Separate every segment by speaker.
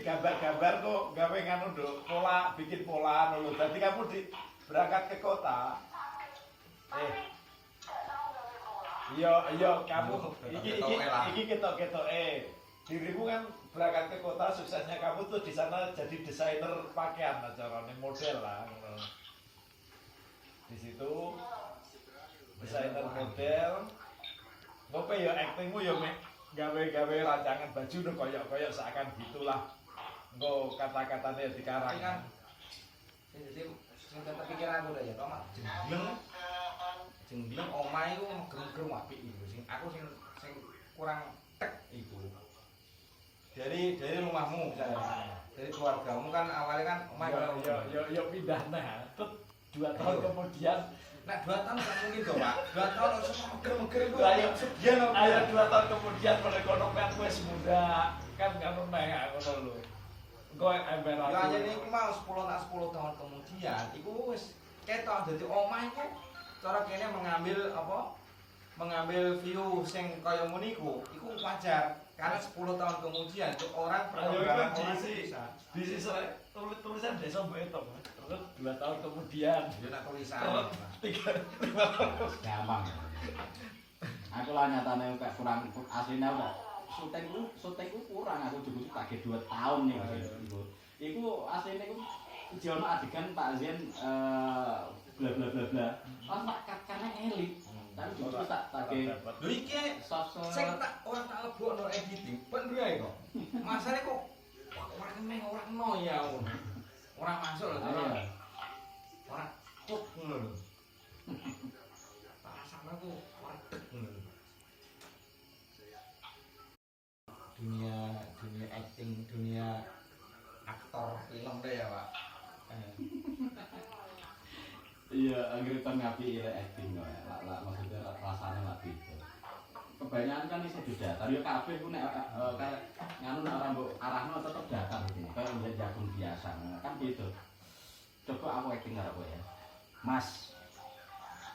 Speaker 1: bikin gambar-gambar kok gawe nganu nduk, pola bikin pola lho. Dadi kamu berangkat ke kota. Iya, kamu iki ketok-ketoke. Dirimu kan berangkat ke kota, suksesnya kamu tuh di sana jadi desainer pakaian lah carane, model lah. Di situ desainer model. Ngopo ya aktingmu ya mek gawe-gawe rancangan baju udah koyok-koyok seakan gitulah. Engko kata-katanya dikarang kan.
Speaker 2: Jadi sing tetep pikiranku ya, toh mak jengbleng omahe iku grem-grem apik iku. Aku sing kurang tek iku. Dari rumahmu misalnya. Dari keluargamu kan awalnya kan omahe
Speaker 1: yo pindah nah. 2 tahun kemudian
Speaker 2: nah 2 tahun gak mungkin dong Pak. 2 tahun harus meger-meger itu
Speaker 1: ayo 2 tahun kemudian perekonomian wis muda kan gak meneh ngono lho. Engko ember aku.
Speaker 2: Ya aja niku mau 10 tahun kemudian iku wis ketok dadi omah iku cara kene mengambil view sing kaya ngono iku wajar. Karena 10 tahun kemudian tuh orang perkembangan orang bisa.
Speaker 1: Tulisan desa mbok etok. Terus 2 tahun kemudian
Speaker 2: yo nak tulisan.
Speaker 1: 5 tahun.
Speaker 3: Gampang. Aku lah nyatane kayak kurang asline kok. Syutingku kurang aku cukup kaget 2 tahun nih Mas. Iku asline iku jono adegan Pak Zen bla bla bla bla. Pas tak karena elit. Tapi justru tak tage.
Speaker 2: Lho iki sing tak ora tak lebokno editing. Bener ae kok. Masane kok ora no ya. Ora masuk lho. Ora kok ngono lho. Rasane ku wadeg ngono. Dunia acting, dunia aktor film deh ya, Pak.
Speaker 3: Iya, anggere ngapi acting kok. Maksudnya rasanya lah gitu. Kebanyakan kan iso didatar ya kabeh ku nek kayak nganu nek ora mbok arahno tetep datar gitu. Kayak ndak jagung biasa kan gitu. Coba aku acting karo kowe ya. Mas,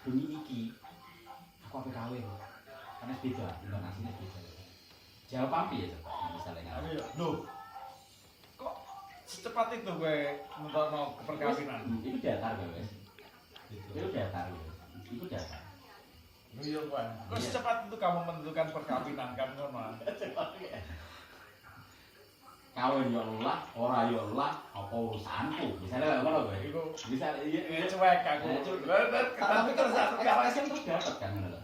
Speaker 3: bengi iki aku ape kawin. Karena beda, intonasinya beda. Jawab pampi ya coba misalnya.
Speaker 1: Ayo, lho. Kok secepat itu kowe mentono perkawinan?
Speaker 3: Itu datar kowe wis. Itu datar. Itu datar.
Speaker 1: Iya, Pak. Kok secepat itu kamu menentukan perkawinan kan ngono?
Speaker 3: Kawin yo lah, ora yo lah, apa urusanku? Misalnya ngono kowe.
Speaker 1: Iku
Speaker 3: Misal iya
Speaker 1: cuek aku. Tapi kan satu karakter
Speaker 3: terus dapat kan ngono lho.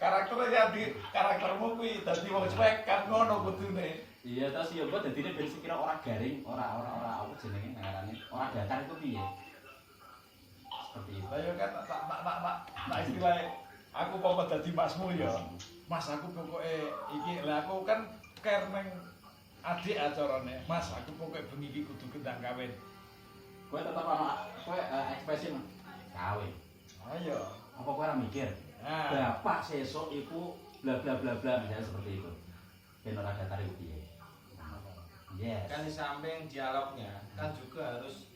Speaker 1: karakternya di karaktermu kuwi dadi wong cuek kan ngono kudune.
Speaker 3: Iya terus yo kok dadine ben sekira ora garing, ora apa jenenge ngarane. Ora datar iku piye? Seperti itu.
Speaker 1: Lah yo kan tak istilahnya aku pokok dadi masmu ya. Mas aku pokoke iki lah aku kan care nang adik acarane. Mas aku pokoke bengi iki kudu kendang kawin.
Speaker 3: Kowe tetep ana kowe ekspresi kawin.
Speaker 1: Ayo.
Speaker 3: Apa kowe ora mikir?
Speaker 1: Nah,
Speaker 3: Bapak sesuk iku bla bla bla bla misalnya seperti itu. Ben ora datar iku piye? Yes.
Speaker 2: Kan di samping dialognya kan juga harus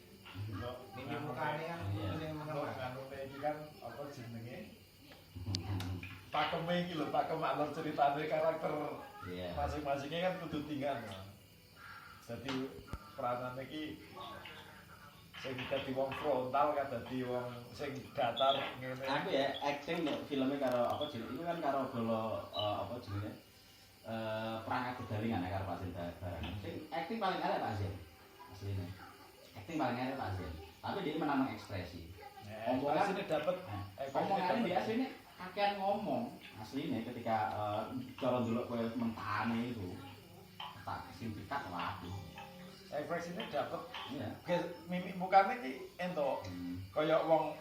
Speaker 2: mimik mukane kan ini mengenal.
Speaker 1: kanune iki kan apa jenenge? Pakeme iki lho, pakem alur ceritane karakter masing-masingnya kan kudu tinggal. Jadi peranane iki sing dadi wong frontal kan dadi wong sing datar ngene.
Speaker 3: Aku ya acting nek filmnya karo apa jenenge itu kan karo golo apa jenenge perangkat kedalingan karo Pak Zen bareng. Sing acting paling elek Pak Zen. Asline. Acting paling elek Pak Zen. Tapi dia menanam ekspresi.
Speaker 1: Omongan sini dapat
Speaker 3: Omongane dia asline akehan ngomong. Asline ketika cara ndelok koyo mentane itu tak singkat waduh.
Speaker 1: ekspresinya dapat.
Speaker 3: Iya.
Speaker 1: Mimik mukane iki entuk. Kaya wong